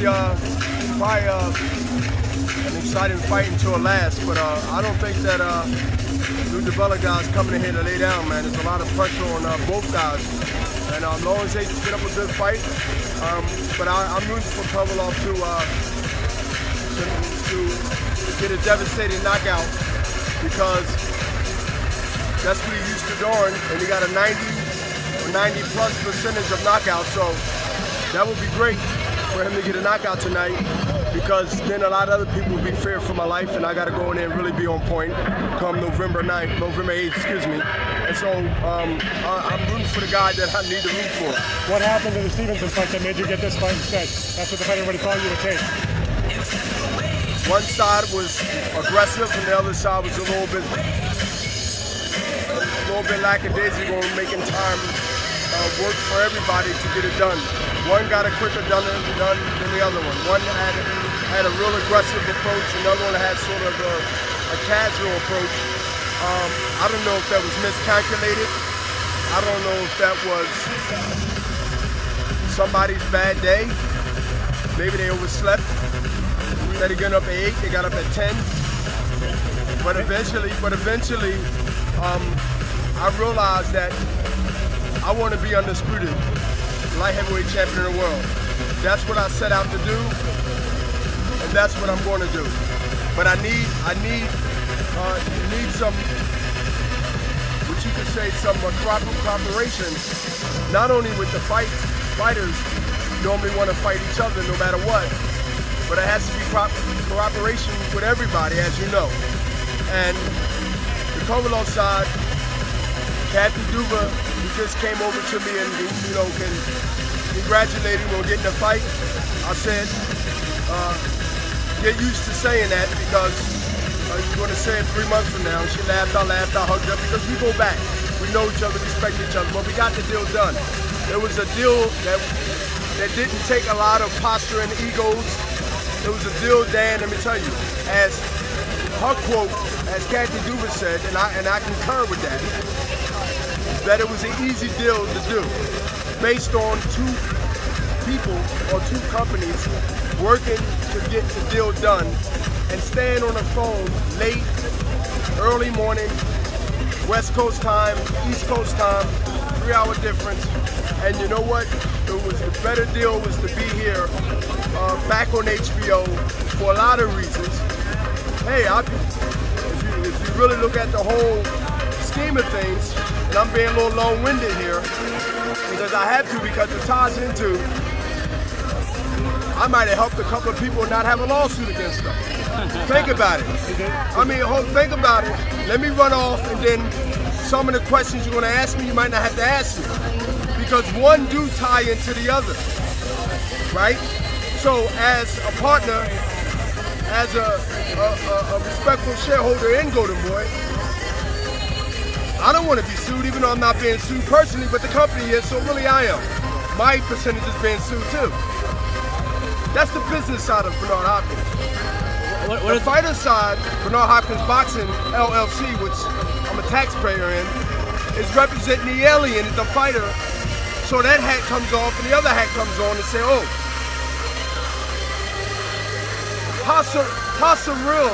be probably an exciting fight until last, but I don't think that New Develop guys coming in here to lay down, man. There's a lot of pressure on both guys, and as long as they get up a good fight, but I'm rooting for Kovalev to get a devastating knockout, because that's what he used to doing, and he got a 90+ percentage of knockouts, so that would be great for him to get a knockout tonight, because then a lot of other people will be feared for my life, and I got to go in there and really be on point come November 8th, excuse me. And so I'm rooting for the guy that I need to root for. What happened in the Stevenson fight that made you get this fight instead? That's what the fight everybody thought you would take. One side was aggressive, and the other side was a little bit lackadaisical, making time work for everybody to get it done. One got it quicker done than the other one. One had a real aggressive approach, and the other one had sort of a casual approach. I don't know if that was miscalculated. I don't know if that was somebody's bad day. Maybe they overslept. Instead of getting up at 8, they got up at 10. But eventually, I realized that I want to be undisputed light heavyweight champion of the world. That's what I set out to do, and that's what I'm going to do. But I need some, what you could say, some cooperation, not only with the fighters normally want to fight each other no matter what, but it has to be cooperation with everybody, as you know. And the Kovalev side, Captain Duva, who just came over to me and congratulated me on getting the fight. I said, get used to saying that, because you're going to say it 3 months from now. She laughed, I hugged her, because we go back. We know each other, respect each other, but we got the deal done. It was a deal that didn't take a lot of posture and egos. It was a deal, Dan, let me tell you, as her quote, as Kathy Duva said, and I concur with that it was an easy deal to do, based on 2 people or 2 companies working to get the deal done, and staying on the phone late, early morning, West Coast time, East Coast time, 3-hour difference. And you know what? The better deal was to be here, back on HBO, for a lot of reasons. Hey, if you really look at the whole scheme of things, and I'm being a little long-winded here, because I have to, because it ties into, I might have helped a couple of people not have a lawsuit against them. Think about it. I mean, think about it. Let me run off, and then some of the questions you're going to ask me, you might not have to ask me, because one do tie into the other, right? So as a partner, as a respectful shareholder in Golden Boy, I don't want to be sued, even though I'm not being sued personally, but the company is, so really I am. My percentage is being sued too. That's the business side of Bernard Hopkins. The fighter side, Bernard Hopkins Boxing LLC, which I'm a taxpayer in, is representing the alien, the fighter. So that hat comes off and the other hat comes on and say, oh, how surreal,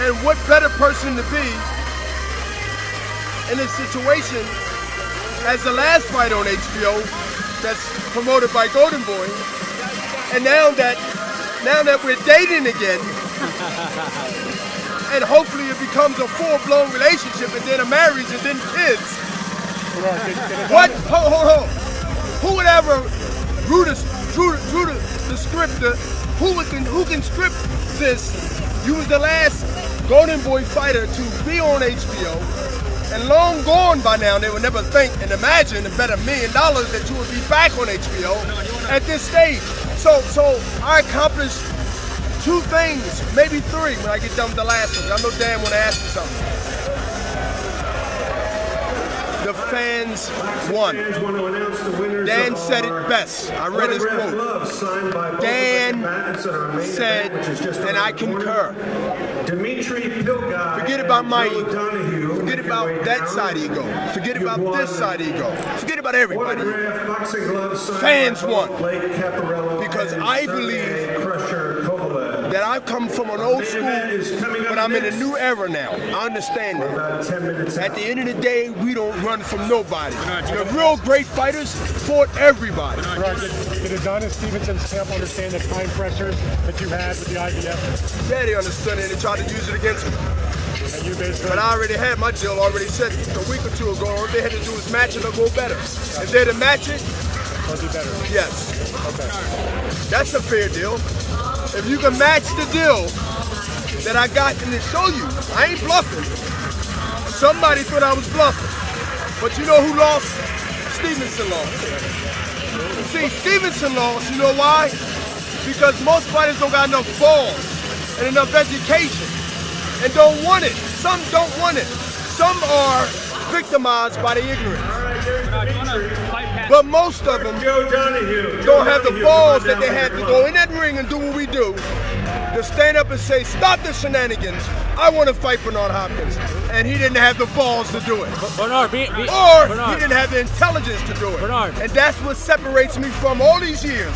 and what better person to be in this situation as the last fight on HBO that's promoted by Golden Boy, and now that we're dating again, and hopefully it becomes a full-blown relationship, and then a marriage, and then kids. What? Hold on. Who would ever drew the script? Who can script this? You was the last Golden Boy fighter to be on HBO, and long gone by now. They would never think and imagine and bet $1 million that you would be back on HBO at this stage. So I accomplished 2 things, maybe 3 when I get done with the last one. I know Dan want to ask you something. The fans won. Dan said it best. I read his quote. Dan said, and I concur. Forget about my ego. Forget about that side ego. Forget about this side ego. Forget about everybody. Fans won. Because I believe that I've come from an old school, but I'm in a new era now. I understand that. At the end of the day, we don't run from nobody. The real great fighters fought everybody. Did Adonis Stevenson's camp understand the time pressures that you had with the IBF? Yeah, they understood it and they tried to use it against me. And you basically... But I already had my deal already set a week or two ago. All they had to do was match it or go better. If they're to match it, it'll be better. Yes. Okay. That's a fair deal. If you can match the deal that I got in to show you, I ain't bluffing. Somebody thought I was bluffing. But you know who lost? Stevenson lost. See, Stevenson lost, you know why? Because most fighters don't got enough balls and enough education and don't want it. Some don't want it. Some are victimized by the ignorance. But most of them don't have the balls that they had to go in that ring and do what we do, to stand up and say, stop the shenanigans. I want to fight Bernard Hopkins. And he didn't have the balls to do it. Bernard, he didn't have the intelligence to do it. Bernard. And that's what separates me from all these years.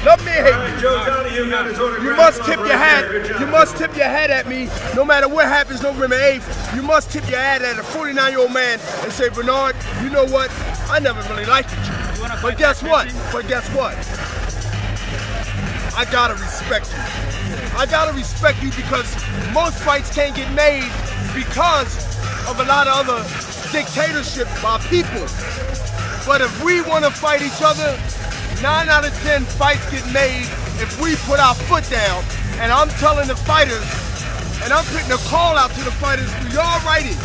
Love me or hate me. You must tip your hat. You must tip your hat at me no matter what happens November 8th. You must tip your hat at a 49-year-old man and say, Bernard, you know what? I never really liked you. But guess what? I gotta respect you. I gotta respect you because most fights can't get made because of a lot of other dictatorship by people. But if we want to fight each other, 9 out of 10 fights get made if we put our foot down. And I'm telling the fighters, and I'm putting a call out to the fighters through your writing,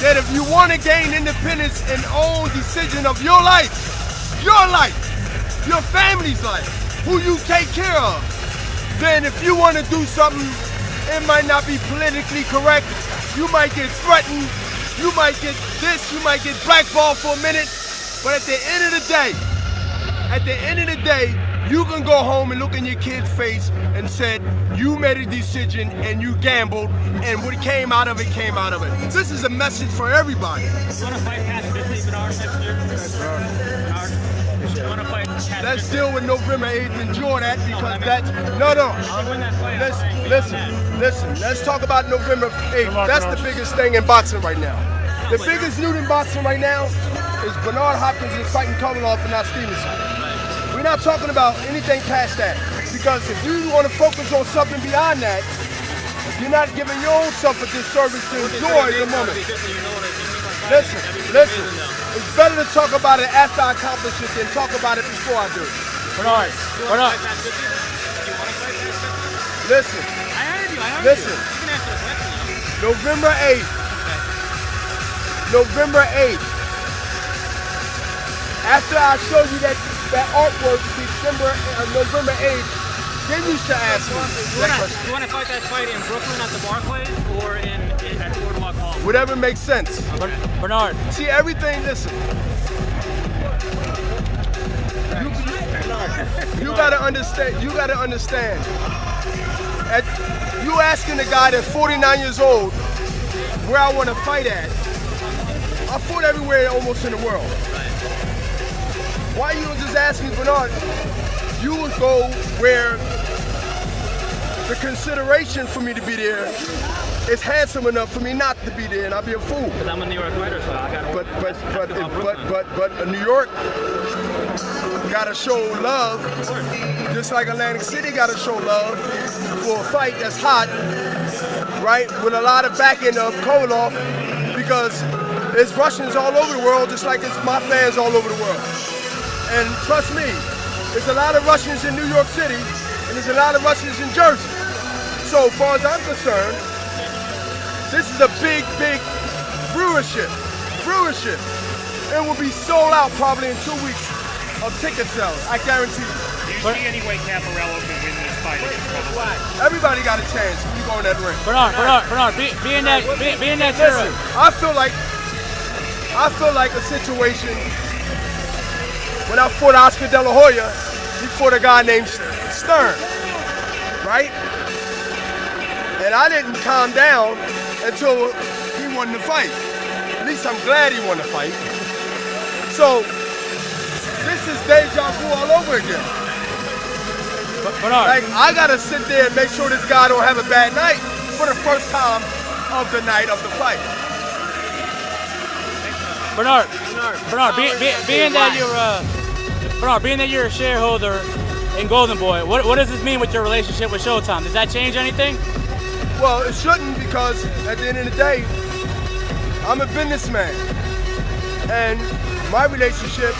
that if you want to gain independence and own decision of your life, your family's life, who you take care of, then if you want to do something, it might not be politically correct. You might get threatened, you might get this, you might get blackballed for a minute, but at the end of the day, you can go home and look in your kid's face and said, you made a decision and you gambled, and what came out of it, came out of it. This is a message for everybody. You want to fight Pat Ridley, Bernard, next year? Bernard? You want to fight Pat Let's deal with November 8th, enjoy that, because that's, listen, let's talk about November 8th. That's the biggest thing in boxing right now. The biggest news in boxing right now is Bernard Hopkins is fighting Kovalev and not Stevenson. We're not talking about anything past that, because if you want to focus on something beyond that, you're not giving your own self a disservice to enjoy the moment. Listen, it's better to talk about it after I accomplish it than talk about it before I do it. Bernard. Listen, November 8th, after I show you that artwork, November 8th, then you should ask me that question. You want to fight that fight in Brooklyn at the Barclays or at Boardwalk Hall? Whatever makes sense. Bernard. See, everything, listen. You gotta understand. You asking the guy that's 49 years old where I want to fight at. I fought everywhere almost in the world. Why you don't just ask me, Bernard? You would go where the consideration for me to be there is handsome enough for me not to be there, and I'll be a fool. Because I'm a New York writer, so I gotta. But New York gotta show love, just like Atlantic City gotta show love for a fight that's hot, right? With a lot of backing of Kovalev, because there's Russians all over the world, just like it's my fans all over the world. And trust me, there's a lot of Russians in New York City, and there's a lot of Russians in Jersey. So as far as I'm concerned, this is a big viewership. It will be sold out probably in 2 weeks of ticket sales, I guarantee you. Do you see any way Caparello can win this fight? Everybody got a chance when you go in that ring. Bernard, be in that Listen, I feel like a situation when I fought Oscar De La Hoya, he fought a guy named Stern, right? And I didn't calm down until he won the fight. At least I'm glad he won the fight. So this is deja vu all over again. Bernard. Like, I gotta sit there and make sure this guy don't have a bad night for the first time of the night of the fight. Bernard, being that you're a shareholder in Golden Boy, what does this mean with your relationship with Showtime? Does that change anything? Well, it shouldn't, because at the end of the day, I'm a businessman, and my relationship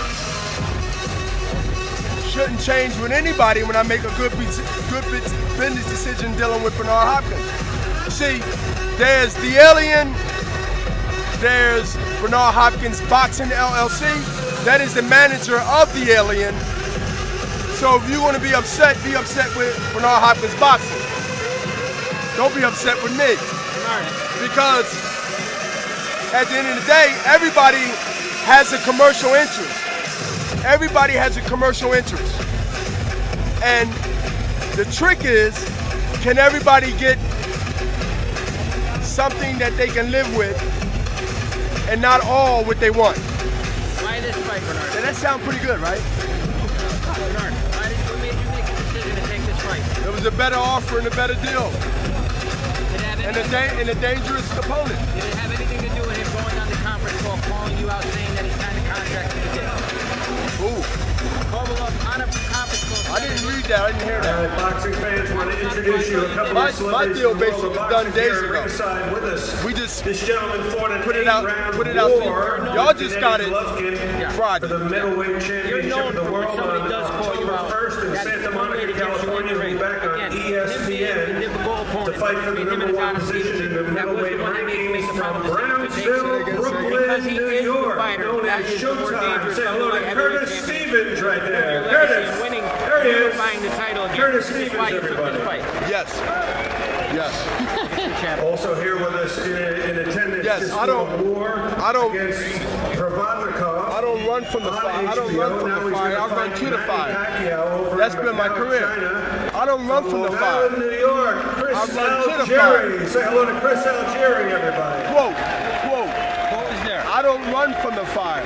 shouldn't change with anybody when I make a good business decision dealing with Bernard Hopkins. See, there's the Alien, there's Bernard Hopkins Boxing LLC. That is the manager of the Alien. So if you want to be upset with Bernard Hopkins Boxing. Don't be upset with me. Because at the end of the day, everybody has a commercial interest. Everybody has a commercial interest. And the trick is, can everybody get something that they can live with and not all what they want? Why this fight, Bernard? And that sounds pretty good, right? Bernard, what made you make a decision to take this fight? It was a better offer and a better deal. And a dangerous opponent. Did it have anything to do with him going on the conference call, calling you out, saying that he signed a contract with the Who? Kovalev on a conference call. I didn't read that. I didn't hear that. Boxing fans want to introduce you a couple of celebrities. My deal basically done days ago. With us. We just this gentleman fought an put it out. Y'all just got it Friday. For the middleweight championship of the world on October 1st in Santa Monica, California. We'll be back on ESPN to fight for the #1 position in the middleweight rankings from Brownsville, Brooklyn, New York, known as Showtime. Say hello to Curtis Stevens right there. Curtis, there he is. Curtis Stevens, everybody. Yes. Yes. Also here with us in attendance. Yes, I don't against Provodnikov. I don't run from the fire. I don't run from the fire. I run to the fire. That's been my career. I don't run from the fire. In New York, Chris I run to the Algieri. fire. Say hello to Chris Algieri, everybody. Quote. What was there? I don't run from the fire.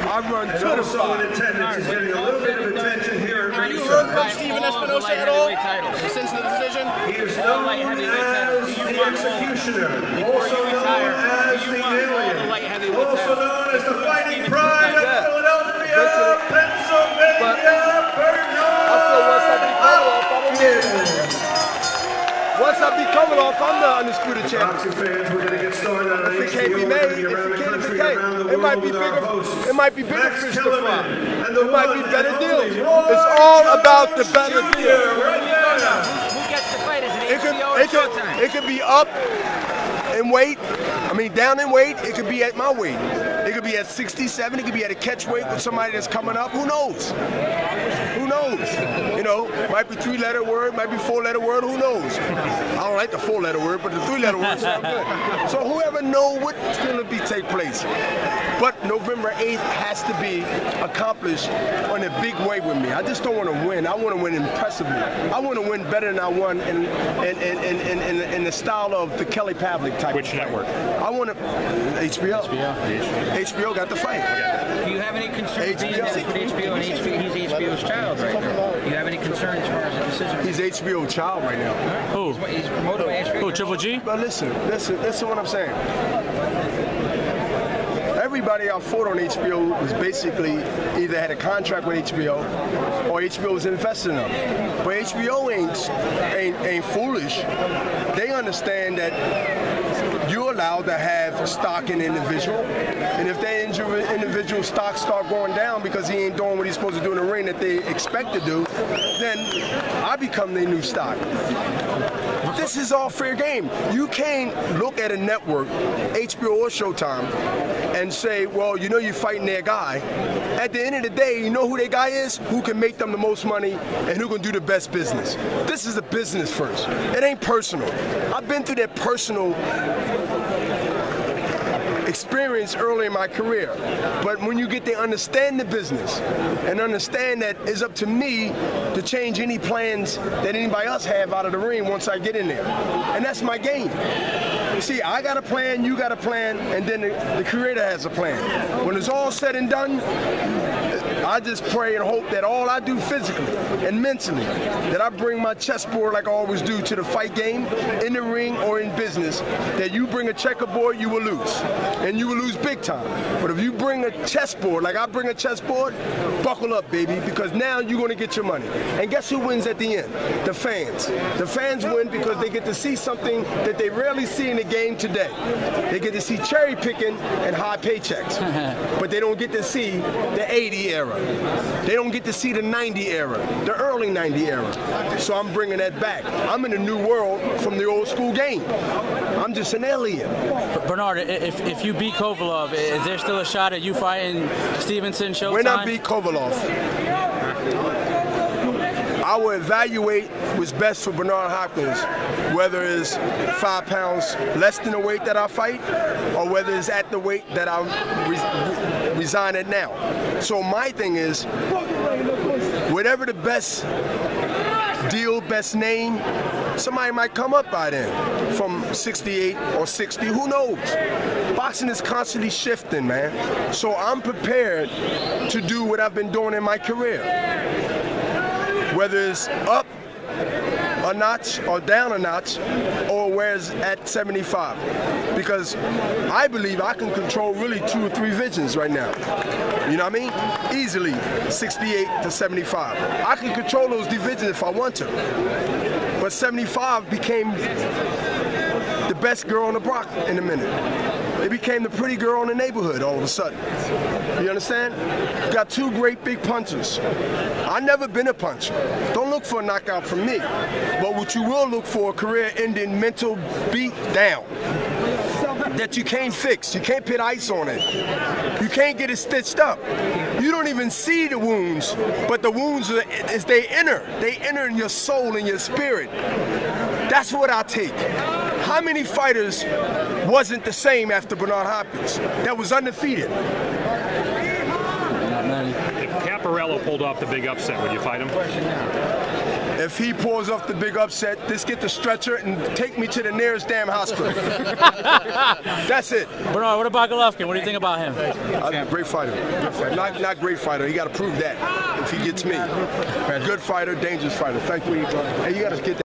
I run to the Also fire. in attendance is getting a little bit of attention here at Have you ringside. heard from Stephen Espinosa at all since the decision? He is known as the Executioner, also known as the Alien, also known as the Fighting Pride of Philadelphia, Pennsylvania, Once I be coming off, I'm the undisputed champion. Boxing fans, we're going to get started on If it can't be made, it might be bigger. It might be bigger fish to fry. It might be better deals. It's all about the better deal. Who gets the fight? Is it HBO or Showtime? It could be up in weight. I mean, down in weight. It could be at my weight. It could be at 67. It could be at a catch weight with somebody that's coming up. Who knows? Who knows? You know, might be 3-letter word, might be 4-letter word. Who knows? I don't like the 4-letter word, but the 3-letter word sounds good. So whoever knows what's going to take place. But November 8th has to be accomplished in a big way with me. I just don't want to win. I want to win impressively. I want to win better than I won in the style of the Kelly Pavlik type. Which network? I want to HBO. HBO got the fight. Do you have any concerns being that it's with HBO and he's HBO's child right now? Do you have any concerns as far as the decision? He's HBO child right now. Who? He's promoted by HBO. Who? Triple G? But listen what I'm saying. Everybody I fought on HBO was basically either had a contract with HBO or HBO was investing in them. But HBO ain't foolish. They understand that you're allowed to have stock in an individual, and if that individual stock start going down because he ain't doing what he's supposed to do in the ring that they expect to do, then I become their new stock. This is all fair game. You can't look at a network, HBO or Showtime, and say, well, you know you're fighting their guy. At the end of the day, you know who their guy is? Who can make them the most money and who can do the best business. This is a business first. It ain't personal. I've been through that personal experience early in my career. But when you get to understand the business and understand that it's up to me to change any plans that anybody else have out of the ring once I get in there. And that's my game. See, I got a plan, you got a plan, and then the creator has a plan. When it's all said and done, I just pray and hope that all I do physically and mentally, that I bring my chessboard like I always do to the fight game, in the ring or in business, that you bring a checkerboard, you will lose. And you will lose big time. But if you bring a chessboard, like I bring a chessboard, buckle up, baby, because now you're going to get your money. And guess who wins at the end? The fans. The fans win because they get to see something that they rarely see in the game today. They get to see cherry picking and high paychecks. But they don't get to see the 80 era. They don't get to see the 90 era, the early 90 era. So I'm bringing that back. I'm in a new world from the old school game. I'm just an alien. Bernard, if you beat Kovalev, is there still a shot at you fighting Stevenson Showtime? When I beat Kovalev, I will evaluate what's best for Bernard Hopkins, whether it's 5 pounds less than the weight that I fight, or whether it's at the weight that I resign at now. So my thing is, whatever the best deal, best name, somebody might come up by then from 68 or 60, who knows? Boxing is constantly shifting, man. So I'm prepared to do what I've been doing in my career. Whether it's up a notch or down a notch, or where it's at 75. Because I believe I can control really 2 or 3 divisions right now. You know what I mean? Easily 68 to 75. I can control those divisions if I want to. But 75 became the best girl on the block in a minute. It became the pretty girl in the neighborhood all of a sudden. You understand? Got 2 great big punchers. I've never been a puncher. Don't look for a knockout from me. But what you will look for, a career-ending mental beat down that you can't fix. You can't put ice on it. You can't get it stitched up. You don't even see the wounds, but the wounds they enter. They enter in your soul and your spirit. That's what I take. How many fighters wasn't the same after Bernard Hopkins that was undefeated? If Caparello pulled off the big upset, would you fight him? If he pulls off the big upset, just get the stretcher and take me to the nearest damn hospital. That's it. Bernard, what about Golovkin? What do you think about him? Great fighter. Not great fighter. You got to prove that if he gets me. Good fighter, dangerous fighter. Thank you. Hey, you got to get that.